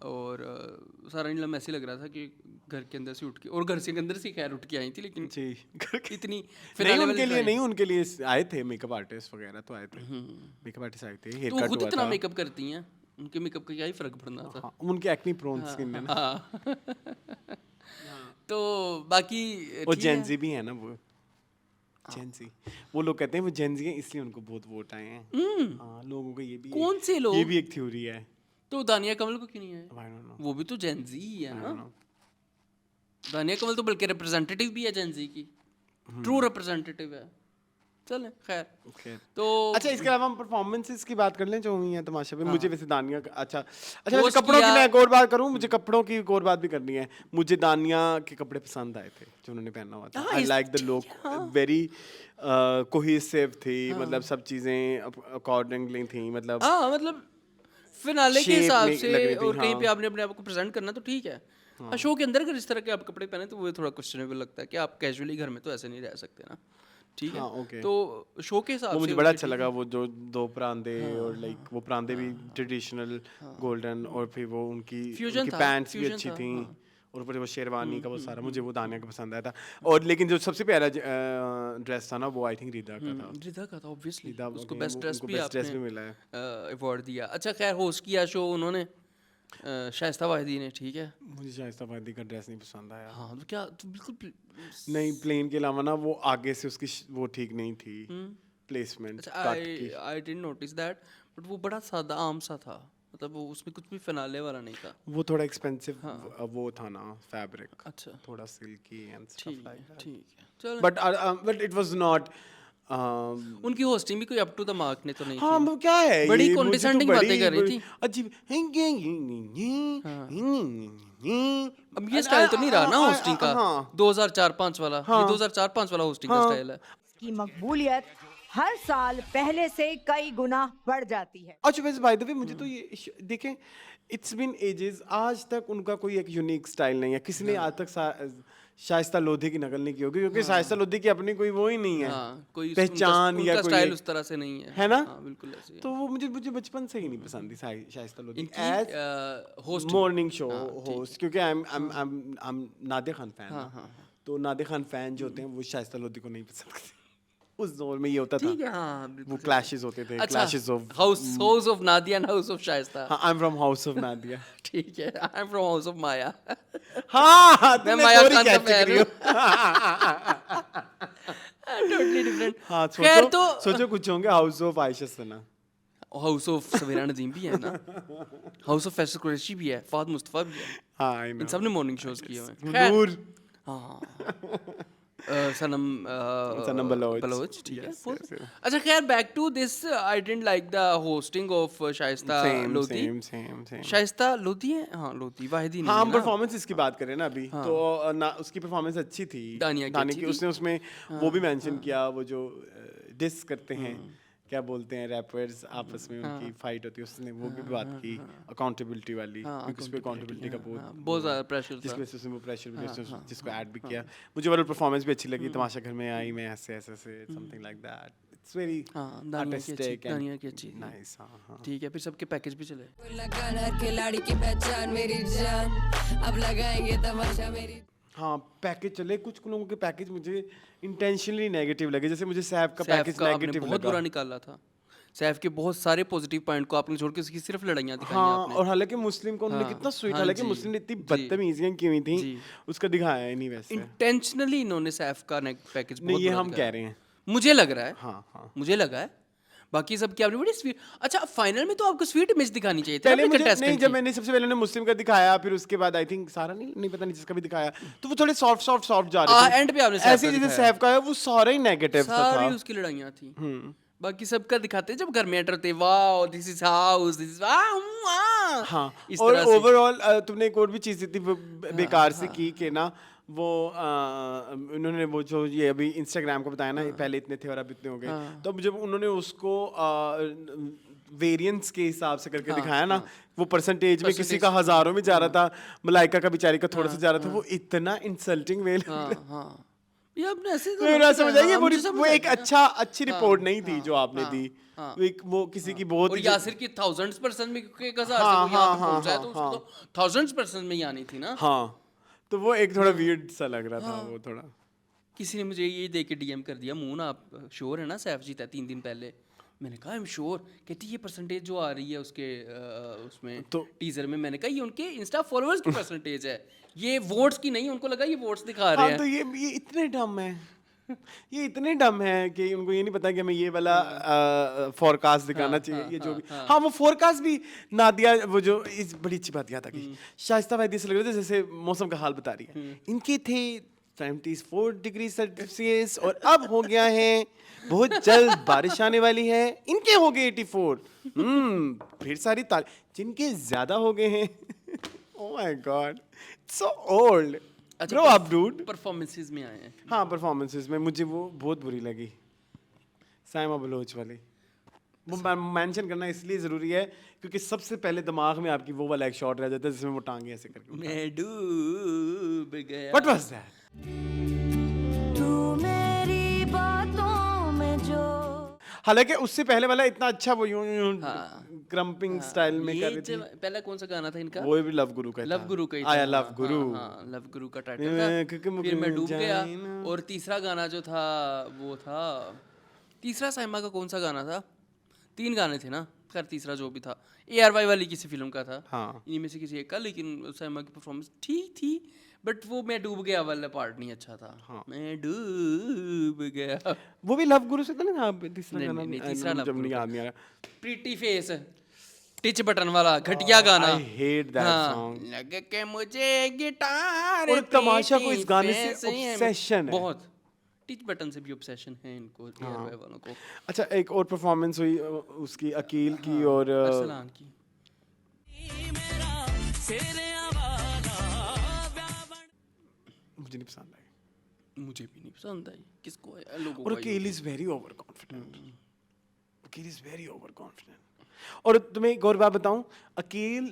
और सारा नीलम ऐसे लग रहा था कि घर के अंदर से उठ के, और घर से अंदर से खैर उठ के आई थी, लेकिन जी इतनी नहीं उनके लिए नहीं, उनके लिए आए थे मेकअप आर्टिस्ट वगैरह, तो आए थे मेकअप आर्टिस्ट आए थे, हेयर तो वो कट खुद हुआ इतना था। मेकअप करती हैं, उनके मेकअप का क्या ही फर्क पड़ना था। हाँ, उनकी एक्ने प्रोन स्किन है ना। हाँ। तो बाकी वो ठीक है। जेंजी भी है ना, वो जेंजी, वो लोग कहते हैं वो जेंजी है इसलिए उनको बहुत वोट आए हैं। हाँ, लोगों को ये भी कौन से लोग? ये भी एक थ्योरी है। तो दानिया कमल को क्यों नहीं है? I don't know. वो भी तो जेंजी ही है I ना। don't know. दानिया कमल तो बल्कि रिप्रेजेंटेटिव भी है जेंजी की, ट्रू रिप्रेजेंटेटिव है। चलें खैर। Okay. तो अच्छा, इसके अलावा हम परफॉर्मेंसेस की बात कर लें जो हुई हैं तमाशा पे। मुझे वैसे दानिया अच्छा अच्छा Host वैसे कपड़ों की किया- मैं एक और बात करूं, मुझे कपड़ों की एक और बात भी करनी है। मुझे दानिया के कपड़े पसंद आए थे जो उन्होंने पहना हुआ था। हाँ, I like the look, very cohesive थी, मतलब सब चीजें अकॉर्डिंगली थी, मतलब हाँ, मतलब फिनाले के Shape हिसाब में से लग रही थी, और कहीं पे हाँ। आपने अपने आप को प्रेजेंट करना तो ठीक है। हाँ, शो के अंदर अगर इस तरह के आप कपड़े पहने तो वो थोड़ा क्वेश्चनेबल लगता है कि आप कैजुअली घर में तो ऐसे नहीं रह सकते ना, ठीक है। हाँ, okay. तो शो के हिसाब वो से मुझे बड़ा उनके अच्छा ठीक लगा, वो जो दो परांदे और लाइक वो परांदे भी ट्रेडिशनल गोल्डन, और फिर वो उनकी Fusion था, पैंट्स भी fusion अच्छी था, थी, हाँ। और ऊपर वो शेरवानी का वो सारा मुझे वो दानिया का पसंद आया था। और लेकिन जो सबसे प्यारा ड्रेस था ना वो आई थिंक रिदा का था। रिदा का था ऑब्वियसली, रिदा उसको again, बेस्ट ड्रेस उनको भी best dress आपने भी मिला है। अवार्ड दिया। अच्छा खैर, होस्ट किया शो उन्होंने शाइस्ता वाहिदी ने, ठीक है। मुझे शाइस्ता वाहिदी का ड्रेस नहीं पसंद आया। हाँ तो क्या तो बिल्कुल नहीं, प्लेन के अलावा ना वो आगे से उसकी वो ठीक नहीं थी, प्लेसमेंट अच्छा, कट की। I didn't notice that, but वो बड़ा सादा आम सा था, मतलब वो उसमें कुछ भी फिनाले वाला नहीं था। वो थोड़ा एक्सपेंसिव वो था ना फैब्रिक, अच्छा थोड़ा सिल्की एंड ठीक स्टफ लाइक दैट। ठीक है, चलो। बट इट वाज नॉट उनकी होस्टिंग भी कोई अप टू द मार्क ने तो नहीं हाँ थी। वो क्या है, बड़ी ये मुझे तो condescending बड़ी- बातें कर रही बड़ी थी। अजीब। अब ये स्टाइल तो नहीं रहा ना होस्टिंग का, हाँ 2004-5 वाला। ये 2004-5 वाला होस्टिंग का स्टाइल है। की मकबूलियत हर साल पहले से कई गुना बढ़ जाती है। अच्छा वैसे बाय द वे मुझे तो ये देखें, इट्स बीन एजेस, आज तक उनका कोई एक यूनिक स्टाइल नहीं है। किसी ने आज तक शाइस्ता लोधी की नकल नहीं की होगी, क्योंकि शाइस्ता लोधी की अपनी कोई वो ही नहीं है, हाँ, कोई पहचान या उनका कोई स्टाइल एक- उस तरह से नहीं है, है ना? हाँ, बिल्कुल ऐसे ही है। तो वो मुझे बचपन से ही नहीं पसंद थी शाइस्ता लोधी इनकी as host morning show host, क्योंकि I am Nadia Khan fan, तो नादिया खान फैन जो होते हैं वो शाइस्ता लोधी को नहीं पसंद करते। उस दौर में ये होता था, ठीक है, हाँ, वो बिल्कुल। क्लैशेस होते थे, अच्छा, clashes of house of Nadia and house of Shaista. हाँ, I am from house of Nadia. ठीक है, I am from house of Maya. हाँ मैं तुमने माया थोड़ी खान का कैच fan करी हो। Totally different. हाँ खैर तो सोचो कुछ होंगे house of Ayesha Sana. House of Savera Nadeem भी है ना, हाउस ऑफ फैसल कुरैशी भी है, फहद मुस्तफा भी है, हाँ आई इन नो। सब ने मॉर्निंग शोज किए हुए हैं। खैर, नूर हाँ सनम सनम बलोच। बलोच, ठीक है। Yes, yes, yes. अच्छा खैर, back to this, I didn't like the hosting of Shaista Lodhi. Same. Shaista Lodhi है, हाँ लोधी वाहिदी नहीं हाँ, है हम ना। परफॉर्मेंस की बात करें ना अभी, तो ना उसकी परफॉर्मेंस अच्छी थी, दानिया की अच्छी की। थी। उसने उसमें वो भी मेंशन किया, वो जो डिस करते हैं, क्या बोलते हैं रैपर्स आपस में, उनकी फाइट होती है, उसने वो भी बात की अकाउंटेबिलिटी वाली, क्योंकि उस पे अकाउंटेबिलिटी का बहुत ज़्यादा प्रेशर जिस था। वजह से उसने वो प्रेशर भी जिसको ऐड भी किया। मुझे ओवरऑल परफॉर्मेंस भी अच्छी लगी। तमाशा घर में आई मैं ऐसे something like that, it's very हाँ, दानिया की अच्छी, दानिया की अच्छी थी। नाइस। हाँ ठीक है, फिर सबके पैकेज भी चले। लगान हर खिलाड़ी की पहचान मेरी जान, अब लगाएंगे तमाशा मेरी। हाँ, पैकेज चले। कुछ लोगों के पैकेज मुझे इंटेंशनली नेगेटिव लगे, जैसे मुझे सैफ का सैफ पैकेज का आपने नेगेटिव बहुत बुरा लगा। निकाला था। सैफ के बहुत सारे पॉजिटिव पॉइंट को आपने छोड़ के उसकी सिर्फ लड़ाइयाँ दिखाई हाँ, आपने। और हालांकि मुस्लिम को उन्होंने हाँ, कितना स्वीट, हाँ हालांकि जी, मुस्लिम ने इतनी जी, बदतमीजियां की हुई थी, जी। उसका दिखाया ही नहीं वैसे। इंटेंशनली इन्होंने सैफ का पैकेज नहीं, ये हम कह रहे हैं। मुझे लग रहा है, हाँ। मुझे लगा है। बाकी सब क्या, आपने बड़ी स्वीट। अच्छा, फाइनल में तो आपको स्वीट इमेज दिखानी चाहिए थी पहले अपने मुझे नहीं, contestant जब की। मैंने सबसे पहले मुस्लिम का दिखाया, फिर उसके बाद आई थिंक सारा नहीं पता नहीं जिसका भी दिखाया, तो वो थोड़े सॉफ्ट जा रहे थे। एंड पे आपने सैफ ऐसे का जैसे दिखाया। सैफ का है वो सारा ही नेगेटिव सा सारी था। उसकी लड़ाइयाँ थी। बाकी सबका दिखाते हैं जब घर में एंटर होते हैं, wow this is house, this is हाँ इस और तरह से। ओवरऑल तुमने एक और भी चीज़ इतनी बेकार से की कि ना वो उन्होंने वो जो ये अभी इंस्टाग्राम को बताया ना, पहले इतने थे और अब इतने हो गए, तो अब जब उन्होंने उसको वेरिएंस के हिसाब से करके दिखाया ना, वो परसेंटेज में किसी का हजारों में जा रहा था, मलाइका का बेचारी का थोड़ा सा जा रहा था, वो इतना इंसल्टिंग वे ये आपने ऐसे तो मेरा समझ आई, मुझे वो समझ एक आया। अच्छी रिपोर्ट नहीं थी जो आपने दी, वो किसी की बहुत और ही यासिर की 1000% में, क्योंकि 1000 से वो यहाँ तक पहुंचा है, तो उसको तो 1000% में ही आनी थी ना। हाँ, तो वो एक थोड़ा वियर्ड सा लग रहा था वो थोड़ा। किसी ने मुझे ये देख के डीएम कर दिया, मून आप श्योर है ना सैफ जीता 3 दिन पहले? मैंने कहा आई एम श्योर। कहती ये परसेंटेज जो आ रही है उसके उसमें तो टीजर में, मैंने कहा ये उनके इंस्टा फॉलोअर्स की परसेंटेज है, ये वोट्स की नहीं। उनको लगा ये वोट्स दिखा रहे हैं। तो ये इतने डम है, ये इतने डम है कि उनको ये नहीं पता कि हमें ये वाला फोरकास्ट दिखाना चाहिए, ये जो भी। हाँ, वो फोरकास्ट भी नादिया, वो जो इस बड़ी अच्छी बात याद आ गई, शाइस्ता वैदी से लग रहा था जैसे मौसम का हाल बता रही है। इनके थे 74 डिग्री सेल्सियस और अब हो गया है बहुत जल्द बारिश आने वाली है, इनके हो गए 84। फिर सारी जिनके ज्यादा हो गए हैं। Oh my God, so old. Grow up dude. Performances में आए हैं। हाँ, परफॉर्मेंसेस में मुझे वो बहुत बुरी लगी, साइमा बलोच वाली। वो मेंशन करना इसलिए ज़रूरी है क्योंकि सबसे पहले दिमाग में आपकी वो वाला एक शॉट रह जाता है जिसमें वो टांगे ऐसे करके। मैं डूब गया। What was that? तू मेरी बातों में जो हालांकि उससे पहले वाला इतना अच्छा वो यूं क्रम्पिंग स्टाइल में कर रही थी। पहला कौन सा गाना था इनका? वो भी लव गुरु का था। लव गुरु का ही आया था। लव गुरु। हाँ, लव गुरु का टाइटल था। फिर मैं डूब गया। और तीसरा गाना जो था वो था, तीसरा साइमा का कौन सा गाना था? 3 गाने थे ना, खैर तीसरा जो भी था ARY वाली किसी फिल्म का था। हाँ, इन्हीं में से किसी एक का, लेकिन साइमा की परफॉर्मेंस ठीक थी, बट वो मैं डूब गया वाला पार्ट नहीं अच्छा था। हाँ। मैं डूब गया। वो भी लव गुरु से था ना। तीसरा नहीं, गाना नहीं, तीसरा लव जब गुरु नहीं का। याद नहीं आ रहा। प्रीटी फेस, टिच बटन वाला घटिया गाना। I hate that song. लग के मुझे गिटार और तमाशा को प्रीटी इस गाने से फेस है। obsession है। बहुत। टिच बटन से भी ऑब्सेशन है इनको, ARY वालों को। अच्छा, एक और परफॉर्मेंस हुई उसकी अकील की और अरसलान की। मुझे नहीं पसंद आई। मुझे भी नहीं पसंद आई। किसको है? लोगों और को I Aqeel is very overconfident. Aqeel is very overconfident. और तुम्हें एक और बात बताऊं, अकील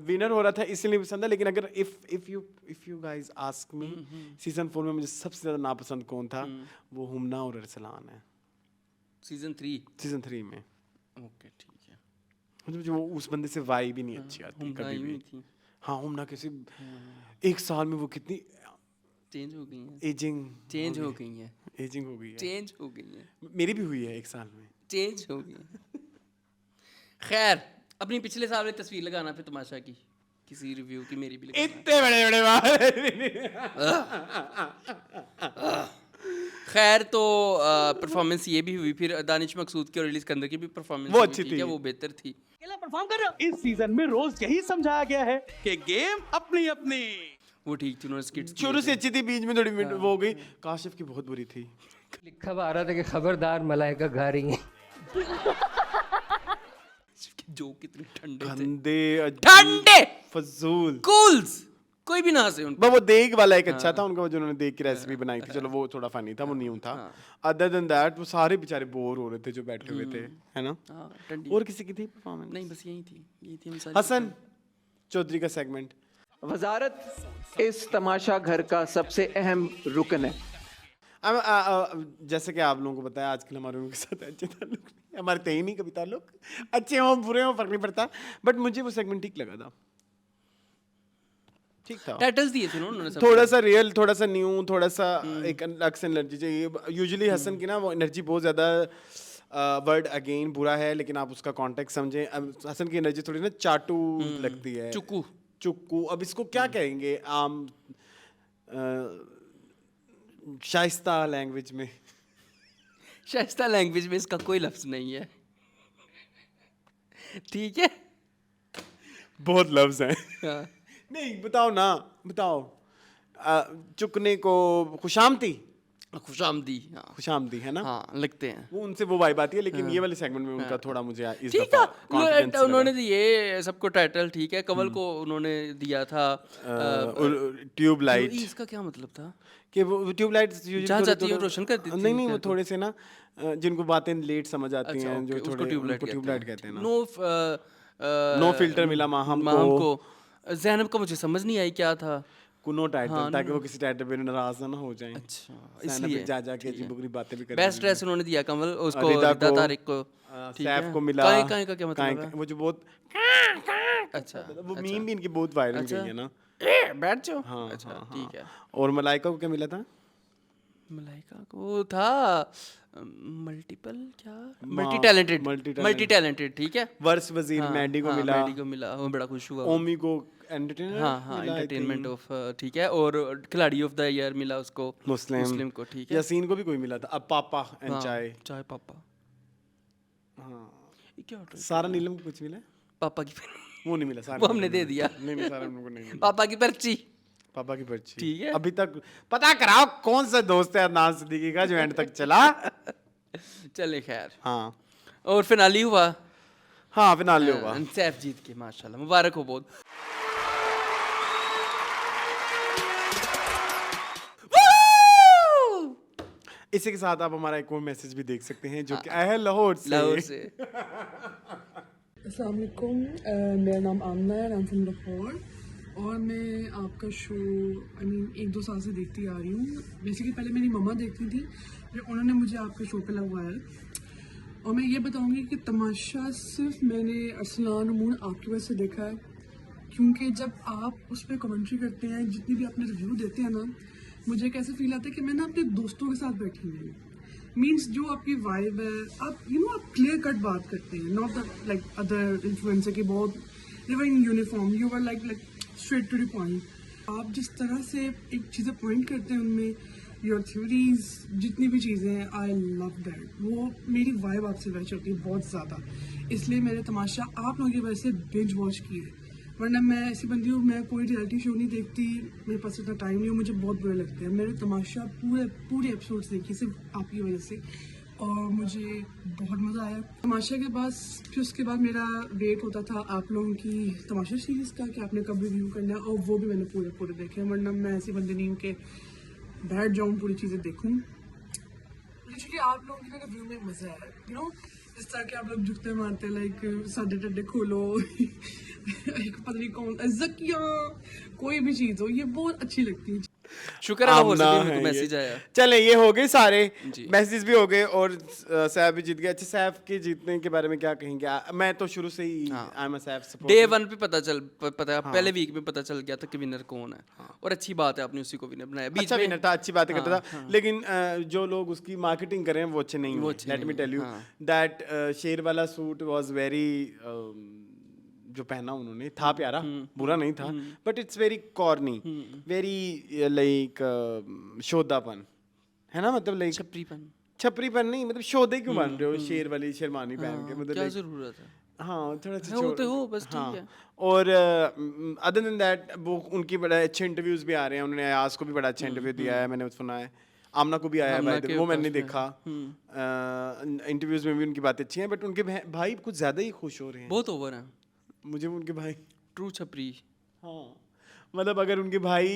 विनर हो रहा था इसलिए नहीं पसंद है, लेकिन अगर if you guys ask me, season 4 में मुझे सबसे ज्यादा नापसंद कौन था, वो हुमना और अरसलान है। सीजन 3। सीजन 3 में ओके ठीक है। मुझे वो उस बंदे से वाइब ही नहीं अच्छी आती हुमना कभी यूं भी। ही थी। हाँ, हुमना कैसे एक साल में वो कितनी चेंज हो गई हैं। एजिंग चेंज हो गई हैं। एजिंग हो गई है। चेंज हो गई हैं। मेरी भी हुई है एक साल में। चेंज हो गई। खैर, अपनी पिछले साल में तस्वीर लगाना फिर तमाशा की, किसी रिव्यू की मेरी भी लगाना। इतने बड़े खैर, तो परफॉर्मेंस ये भी हुई, फिर दानिश मकसूद की और रिलीज सिकंदर की भी परफॉर्मेंस वो अच्छी थी। वो बेहतर थी। परफॉर्म कर रहे हो। इस सीजन में रोज यही समझाया गया है कि गेम अपनी अपनी। वो ठीक थी, उन्होंने स्किट्स शुरू से अच्छी थी, बीच में थोड़ी वो हो गई। काशिफ की बहुत बुरी थी। लिखा हुआ आ रहा था कि खबरदार मलाइका घर रही हैं। जो कितने ठंडे थे, गंदे ठंडे फजूल कूल्स, कोई भी ना हंसे उन पे। वो देग वाला एक अच्छा था उनका, वो जो उन्होंने देग की रेसिपी बनाई थी, चलो वो थोड़ा फनी था, वो न्यू था। अदर देन दैट वो सारे बेचारे बोर हो रहे थे जो बैठे हुए थे, है ना। हाँ, ठंडी। और किसी की थी परफॉर्मेंस? नहीं, बस यही थी हम सारी। हसन चौधरी का सेगमेंट। वजारत इस तमाशा घर का सबसे अहम रुकन है। जैसे कि आप लोगों को बताया, आजकल हमारे उनके साथ अच्छे ताल्लुक नहीं, हमारे थे ही नहीं कभी ताल्लुक, अच्छे हों बुरे हों फर्क नहीं पड़ता, बट मुझे वो सेगमेंट ठीक लगा था, ठीक था। टाइटल्स दिए थे उन्होंने सब। थोड़ा सा रियल, थोड़ा सा न्यू, थोड़ा सा एक अलग से एनर्जी चाहिए। यूजुअली हसन की ना वो एनर्जी बहुत ज़्यादा वर्ड अगेन बुरा है, लेकिन आप उसका कॉन्टेक्स्ट समझें। हसन की एनर्जी थोड़ी ना चाटू लगती है, चुक्कू। अब इसको क्या कहेंगे आम शाइस्ता लैंग्वेज में? शाइस्ता लैंग्वेज में इसका कोई लफ्ज नहीं है, ठीक है। बहुत लफ्ज हैं। हाँ। नहीं, बताओ ना, बताओ। चुकने को खुशामती, खुशामदी, हाँ खुशामदी है ना, हाँ लगते हैं। वो उनसे वो वाइब आती है, लेकिन ये वाले सेगमेंट में उनका थोड़ा मुझे इस ठीक दफा था, कॉन्फिडेंस उन्होंने ये सबको टाइटल ठीक है, कमल को उन्होंने दिया था ट्यूबलाइट। इसका क्या मतलब था कि वो ट्यूबलाइट जहाँ जाती है रोशन करती थी। नहीं वो थोड़े से ना जिनको बातें लेट समझ आती हैं, जो उसको थोड़े ट्यूबलाइट कहते हैं ना। नो फिल्टर मिला माहम को। ज़ैनब का मुझे समझ नहीं आई क्या था, कुनो टाइटल, ताकि वो किसी टाइटल पे नाराज ना हो जाएं। अच्छा इसलिए जा के अजीब बुरी बातें भी करते बेस्ट ड्रेस उन्होंने दिया कमल उसको, रिदा तारिक को, सैफ को मिला। काई का क्या मतलब है? वो जो बहुत अच्छा वो मीम भी इनकी बहुत वायरल गई है ना, बैठ जाओ। हाँ अच्छा हाँ, ठीक है। और मलाइका को क्या मिला था? मलाइका को था मल्टीपल क्या, मल्टी टैलेंटेड ठीक है। वर्ष वजीर मैडी को मिला, मैडी को मिला, वो बड़ा खुश हुआ। ओमी को एंटरटेनर, हाँ एंटरटेनमेंट ऑफ ठीक है, और खिलाड़ी ऑफ द ईयर मिला उसको मुस्लिम को, ठीक है। यासीन को भी कोई मिला था। अब पापा एंड चाय पापा, हाँ ये क्या होता है? सारा नीलम को कुछ मिला? पापा की वो नहीं मिला, सारा वो हमने दे दिया। नहीं सारा उनको नहीं मिला। पापा की पर्ची, पापा की पर्ची, ठीक है। अभी तक पता कराओ कौन सा दोस्त है अदनान सिद्दीकी का जो एंड तक चला। चले खैर, हाँ और फिनाली हुआ। हाँ फिनाले हुआ, सैफ जीत के, माशाल्लाह मुबारक हो बहुत। इसी के साथ आप हमारा एक और मैसेज भी देख सकते हैं जो कि आया है लाहौर से। अस्सलाम वालेकुम, मेरा नाम आमना है, आई एम फ्रॉम लाहौर, और मैं आपका शो एक दो साल से देखती आ रही हूँ। बेसिकली पहले मेरी मम्मा देखती थी, फिर उन्होंने मुझे आपके शो पे लगवाया, और मैं ये बताऊँगी कि तमाशा सिर्फ मैंने अरसलान मून आपकी वजह से देखा है, क्योंकि जब आप उस पर कमेंट्री करते हैं, जितनी भी अपने रिव्यू देते हैं ना, मुझे कैसे फील आता है कि मैं ना अपने दोस्तों के साथ बैठी हुई हूँ। मीन्स जो आपकी वाइब है, आप आप क्लियर कट बात करते हैं, not that like other influencer की बहुत they were in uniform, you were like straight to the point. आप जिस तरह से एक चीज़ें पॉइंट करते हैं उनमें, योर थ्योरीज, जितनी भी चीज़ें हैं, आई लव दैट। वो मेरी वाइब आपसे मैच होती है बहुत ज़्यादा, इसलिए मैंने तमाशा आप लोगों की वजह से बिंज वॉच की है। वरना मैं ऐसी बंदी हूँ, मैं कोई रियलिटी शो नहीं देखती, मेरे पास इतना टाइम नहीं हो, मुझे बहुत बुरे लगते हैं। मैंने तमाशा पूरे एपिसोड्स देखी सिर्फ आपकी वजह से, और मुझे बहुत मज़ा आया तमाशा के बाद। फिर उसके बाद मेरा वेट होता था आप लोगों की तमाशा सीरीज़ का कि आपने कब रिव्यू करना है, और वो भी मैंने पूरे देखे। वरना मैं ऐसी बंदी नहीं हूँ कि बैठ जाऊँ पूरी चीज़ें देखूँ। एक्चुअली आप लोगों के रिव्यू में मज़ा है, जिस तरह के आप लोग जुगते मारते, लाइक साढ़े टड्डे खोलो एक पता नहीं कौन जकिया, कोई भी चीज़ हो, ये बहुत अच्छी लगती है। शुक्र है वो मैसेज आया। चले ये हो गए सारे मैसेज भी हो गए, और सैफ भी जीत गया। अच्छा, सैफ के जीतने के बारे में क्या कहेंगे? मैं तो शुरू से ही I am a Saif supporter. Day 1 पे पता पहले वीक में पता चल गया था कि विनर कौन है, और अच्छी बात है आपने उसी को विनर बनाया। अच्छा विनर था, अच्छी बातें करता था, लेकिन जो लोग उसकी मार्केटिंग कर रहे हैं वो अच्छे नहीं हैं। Let me tell you that शेर वाला सूट वाज वेरी, जो पहना उन्होंने था प्यारा, बुरा नहीं था, but it's very corny, very like शोधापन है ना, मतलब लाइक छपरीपन नहीं, मतलब शोधे क्यों बन रहे हो शेर वाली शेरवानी पहन के, मतलब क्या जरूरत है? हाँ थोड़ा सा होते हो बस, ठीक है। और अदर देन दैट वो उनकी बड़े अच्छे इंटरव्यूज भी आ रहे हैं। उन्होंने अयाज को भी बड़ा अच्छा इंटरव्यू दिया है, मैंने सुना है। आमना को भी आया है, वो मैंने नहीं देखा। इंटरव्यूज में भी उनकी बातें अच्छी हैं, बट उनके भाई कुछ ज़्यादा ही खुश हो रहे हैं, बहुत ओवर है मुझे उनके भाई। ट्रू छपरी, हाँ मतलब अगर उनके भाई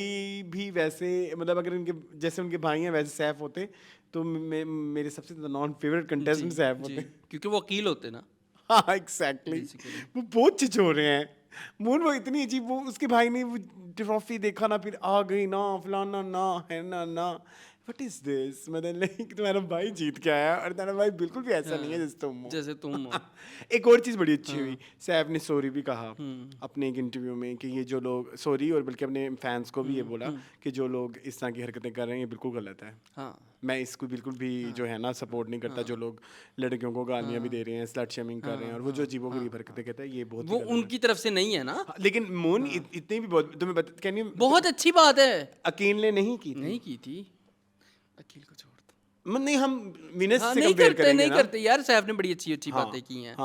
भी वैसे, मतलब अगर उनके जैसे उनके भाई हैं वैसे सैफ होते तो मेरे सबसे नॉन फेवरेट कंटेस्टेंट सैफ होते, क्योंकि वो वकील होते ना। हाँ एग्जैक्टली, वो बहुत छिछोरे हैं। मून वो इतनी अजीब, वो उसके भाई ने वो ट्रॉफी देखा ना, फिर आ गई ना फलाना ना है ना व्हाट इज दिस, मतलब लाइक तुम्हारा भाई जीत के आया और तुम्हारा भाई बिल्कुल भी ऐसा नहीं है जैसे तुम हो। एक और चीज़ बड़ी अच्छी हुई, सैफ ने सॉरी भी कहा अपने एक इंटरव्यू में कि ये जो लोग, सॉरी और बल्कि अपने फैंस को भी ये बोला कि जो लोग इस तरह की हरकतें कर रहे हैं ये बिल्कुल गलत है। मैं इसको बिल्कुल भी जो है ना सपोर्ट नहीं करता। जो लोग लड़कियों को गालियाँ भी दे रहे हैं, स्लट शेमिंग कर रहे हैं, और वो जो अजीबोगरीब हरकतें कहते हैं, ये बहुत, वो उनकी तरफ से नहीं है ना। लेकिन मून इतनी भी बहुत, तुम्हें कहनी बहुत अच्छी बात है, अकील ने नहीं की थी। अकील को छोड़ दो, नहीं हम विनर्स से कंपेयर करेंगे ना। नहीं करते यार, सैफ ने बड़ी अच्छी बातें की हैं।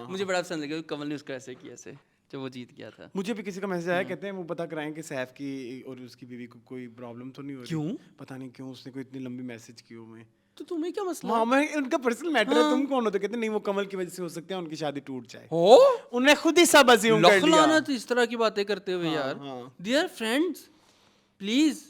मुझे बड़ा पसंद लगा कमल ने उसको ऐसे किया, ऐसे जब वो जीत गया था। मुझे भी किसी का मैसेज आया, कहते हैं वो पता कराएं कि सैफ की और उसकी बीवी को कोई प्रॉब्लम तो नहीं हो रही। क्यों? पता नहीं क्यों उसने कोई इतनी लंबी मैसेज की हुए। तो तुम्हें क्या मसला? हाँ, मैं उनका पर्सनल मैटर है, तुम कौन हो? तो कहते नहीं वो कमल की वजह से हो सकता है उनकी शादी टूट जाए। हो उन्हें खुद ही सब अज्यूम कर लिया। लखलाना तो इस तरह की बातें करते हुए यार। They are friends, please.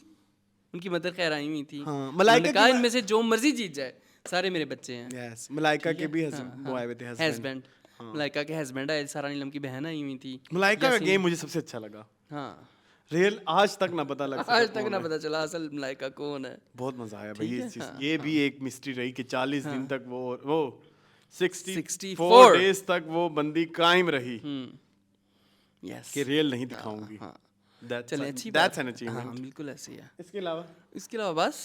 उनकी मदर खैर आई हुई थी। मलाइका उन्होंने कहा इनमें से जो मर्जी जीत जाए, सारे मेरे बच्चे हैं। यस, मलाइका के भी वो आए हुए थे हस्बैंड। मलाइका के हस्बैंड आए, सारा नीलम की बहन आई हुई थी। मलाइका का गेम मुझे सबसे अच्छा लगा। हाँ, रियल आज तक ना पता लगा, आज तक ना पता चला असल मलाइका कौन है। बहुत मजा आया भाई इस चीज। ये भी एक मिस्ट्री रही कि 40 दिन तक वो 64 डेज तक वो बंदी कायम रही। यस, कि रियल नहीं दिखाऊंगी। चलिए अच्छी दैट्स एन हाँ, अचीवमेंट। बिल्कुल ऐसे ही है। इसके अलावा बस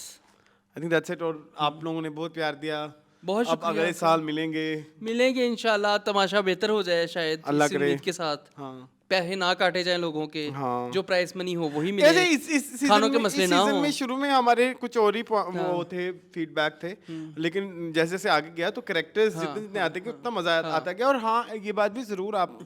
आई थिंक दैट्स इट। और आप लोगों ने बहुत प्यार दिया, बहुत अब अगले साल मिलेंगे इंशाल्लाह। तमाशा बेहतर हो जाए शायद, अल्लाह इस करे। उम्मीद के साथ। हाँ, पैसे ना काटे जाए लोगों के। हाँ। जो प्राइस मनी हो वही ऐसे मिले, इस खानों के मसले ना हो। में शुरू में हमारे कुछ और ही वो थे, फीडबैक थे, लेकिन जैसे जैसे आगे गया तो कैरेक्टर्स जितने आते गए उतना मजा आता गया। और हाँ, ये बात भी जरूर आप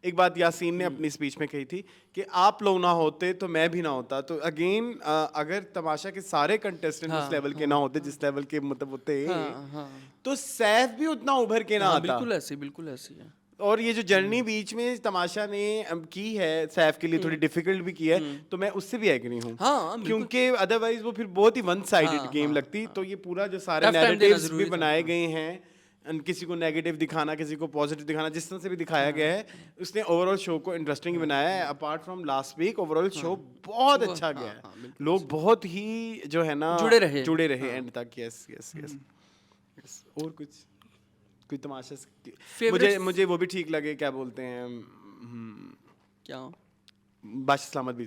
एक बात यासीन ने अपनी स्पीच में कही थी कि आप लोग ना होते तो मैं भी ना होता। तो अगेन अगर तमाशा के सारे कंटेस्टेंट उस लेवल के ना होते जिस लेवल के मतलब होते, तो सैफ भी उतना उभर के ना आता। बिल्कुल ऐसे है। और ये जो जर्नी बीच में तमाशा ने की है सैफ के लिए थोड़ी डिफिकल्ट भी की है, तो मैं उससे भी एग्री हूँ। क्योंकि अदरवाइज वो फिर बहुत ही वन साइडेड गेम लगती। तो ये पूरा जो सारे नैरेटिव्स भी बनाए गए हैं, किसी को नेगेटिव दिखाना, किसी को पॉजिटिव दिखाना, जिस तरह से भी दिखाया गया है, उसने ओवरऑल शो को इंटरेस्टिंग बनाया है। Apart from last week overall show बहुत अच्छा गया है। लोग बहुत ही जो है ना जुड़े रहे एंड तक। Yes yes yes. और कोई तमाशा मुझे वो भी ठीक लगे, क्या बोलते हैं, क्या बादशाह सलामत भी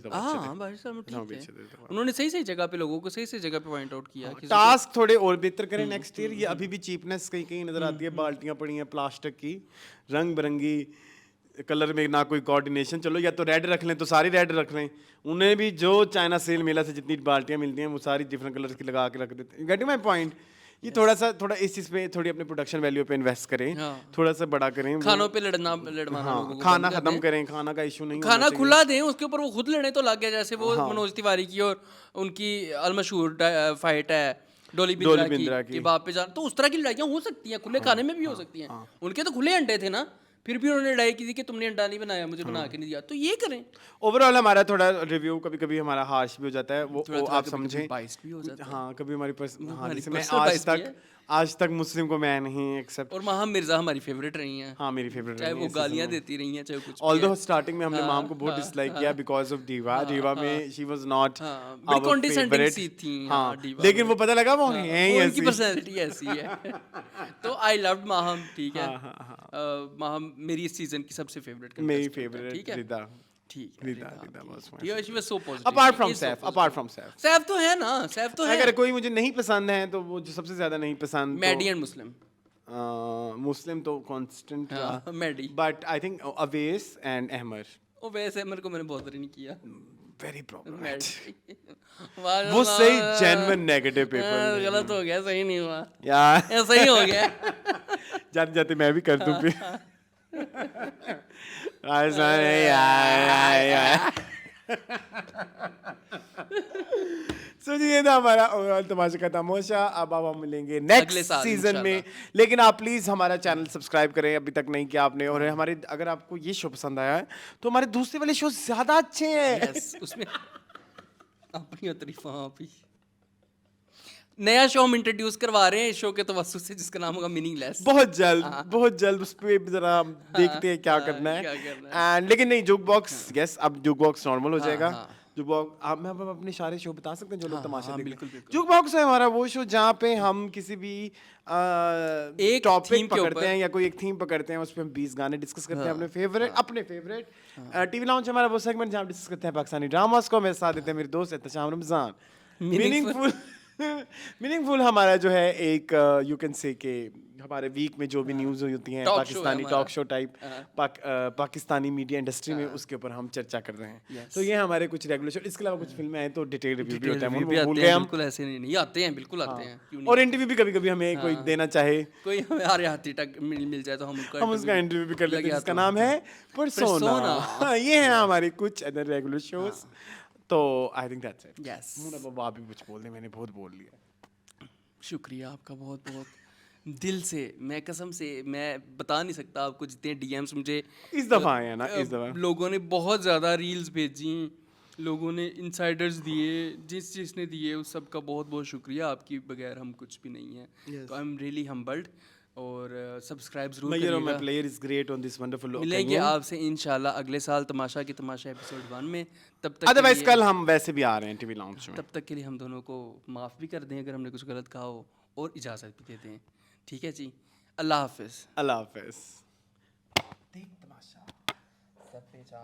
उन्होंने सही जगह पे लोगों को सही जगह पे पॉइंट आउट किया। टास्क थोड़े और बेहतर करें नेक्स्ट ईयर। ये अभी भी चीपनेस कहीं नजर आती है। बाल्टियां पड़ी हैं प्लास्टिक की, रंग बिरंगी कलर में, ना कोई कोऑर्डिनेशन। चलो या तो रेड रख लें तो सारी रेड रख लें। उन्हें भी जो चाइना सेल मेला से जितनी बाल्टियां मिलती हैं वो सारी डिफरेंट कलर्स की लगा के रख देते हैं। Getting my point. ये थोड़ा इस चीज पे थोड़ी अपने प्रोडक्शन वैल्यू पे इन्वेस्ट करें, थोड़ा सा बड़ा करें, खानों पे लड़वाना लोगों को, खाना खत्म करें, खाना का इशू नहीं, खाना खुला दें, उसके ऊपर वो खुद लड़े तो लग गया। जैसे वो मनोज तिवारी की और उनकी अलमशहूर फाइट है डोली बिंद्रा की बाप पे जान, तो उस तरह की लड़ाइयाँ हो सकती हैं, खुले खाने में भी हो सकती हैं। उनके तो खुले अंडे थे ना, फिर भी उन्होंने लड़ाई की थी कि तुमने अंडा नहीं बनाया, मुझे बना के नहीं दिया। तो ये करें। ओवरऑल हमारा थोड़ा रिव्यू कभी कभी हमारा हार्श भी हो जाता है, वो आप समझें। हाँ, कभी हमारी आज तक मुस्लिम को मैं नहीं एक्सेप्ट। और माहम मिर्जा हमारी फेवरेट रही हैं। हाँ, मेरी फेवरेट, चाहे वो गालियां देती रही हैं, चाहे कुछ। ऑल्दो स्टार्टिंग में हमने माहम को बहुत डिसलाइक किया बिकॉज ऑफ डीवा में she was not our favourite थी। हाँ, लेकिन वो पता लगा वो है ही ऐसी, उनकी पर्सनालिटी ऐसी है। तो आई लव्ड माहम, ठीक है। माहम मेरी इस सीजन की सबसे फेवरेट, मेरी फेवरेट, ठीक है। अपार्ट फ्रॉम सैफ तो है ना, सैफ तो है। अगर कोई मुझे नहीं पसंद है तो वो जो सबसे ज्यादा नहीं पसंद, मैडी एंड मुस्लिम तो कांस्टेंट था, Maddy. But I think Awez and Ahmar. Awez Ahmar को मैंने बहुत नहीं किया, वेरी प्रॉब्लमेटिक। वो सही जेन्युइन नेगेटिव पेपर, गलत हो गया, सही नहीं हुआ यार, ऐसा ही हो गया। जाते जाते मैं भी कर दूं फिर। जी, ये था हमारा ओवरऑल तमाशा का तमाशा। अब हम मिलेंगे नेक्स्ट सीजन में, लेकिन आप प्लीज हमारा चैनल सब्सक्राइब करें अभी तक नहीं किया आपने। और हमारे अगर आपको ये शो पसंद आया है तो हमारे दूसरे वाले शो ज्यादा अच्छे हैं। उसमें अपनी तारीफां आप ही। नया शो हम इंट्रोड्यूस करवा रहे हैं इस शो के तवस्सुस से, जिसका नाम होगा मीनिंगलेस। बहुत जल्द उस पे जरा देखते हैं क्या करना है। एंड लेकिन नहीं, जुक बॉक्स, यस, अब जुक बॉक्स नॉर्मल हो जाएगा। जुक बॉक्स आप मैं अपने सारे शो बता सकते हैं जो लोग तमाशा देखते हैं। जुक बॉक्स है हमारा वो शो जहाँ पे हम किसी भी एक टॉपिक पकड़ते हैं या कोई एक थीम पकड़ते हैं, उस पे हम 20 गाने डिस्कस करते हैं अपने फेवरेट। टीवी लाउंज हमारा वो सेगमेंट जहाँ डिस्कस करते हैं पाकिस्तानी ड्रामास को। मेरे साथ देते हैं मेरे दोस्त एहतशाम रमजान। मीनिंगफुल हमारा जो है एक यू कैन से के हमारे वीक में जो भी न्यूज़ होती हैं Talk show है पाकिस्तानी हमारा। Talk show type Pakistani media industry में उसके ऊपर हम चर्चा कर रहे हैं। तो ये हमारे कुछ रेगुलर शो, इसके अलावा कुछ फिल्में हैं तो डिटेल रिव्यू भी होता है, Review भी वो आते भूल हैं, गए हम। बिल्कुल ऐसे नहीं आते हैं, बिल्कुल आते हैं, क्यों नहीं? और इंटरव्यू भी कभी कभी हमें कोई देना चाहे, कोई हमारे हाथी तक मिल जाए तो हम उसका इंटरव्यू भी कर लेते हैं, लगे जिसका हाथों। नाम है परसोना। Persona। ये है हमारे कुछ अदर रेगुलर शोज। तो I think that's it. Yes। Munna Baba आप भी कुछ बोल दें, मैंने बहुत बोल लिया। शुक्रिया आपका बहुत बहुत दिल से, मैं कसम से मैं बता नहीं सकता आपको जितने डीएम्स मुझे इस दफ़ा आए हैं ना, इस दफ़ा लोगों ने बहुत ज़्यादा रील्स भेजी, लोगों ने इनसाइडर्स दिए, जिसने दिए उस सब का बहुत बहुत शुक्रिया। आपकी बगैर हम कुछ भी नहीं हैं। तो आई एम रियली हम्बल्ड। और सब्सक्राइब जरूर करिएगा। My player is great on this wonderful मिलेंगे आपसे इंशाल्लाह अगले साल तमाशा की तमाशा एपिसोड 1 में। तब तक अदरवाइज कल हम वैसे भी आ रहे हैं टीवी लाउंज में। तब तक के लिए हम दोनों को माफ़ भी कर दें अगर हमने कुछ गलत कहा हो, और इजाज़त भी दे दें। ठीक है जी, अल्लाह हाफिज़। अल्लाह हाफिज़। देख तमाशा सब पे जा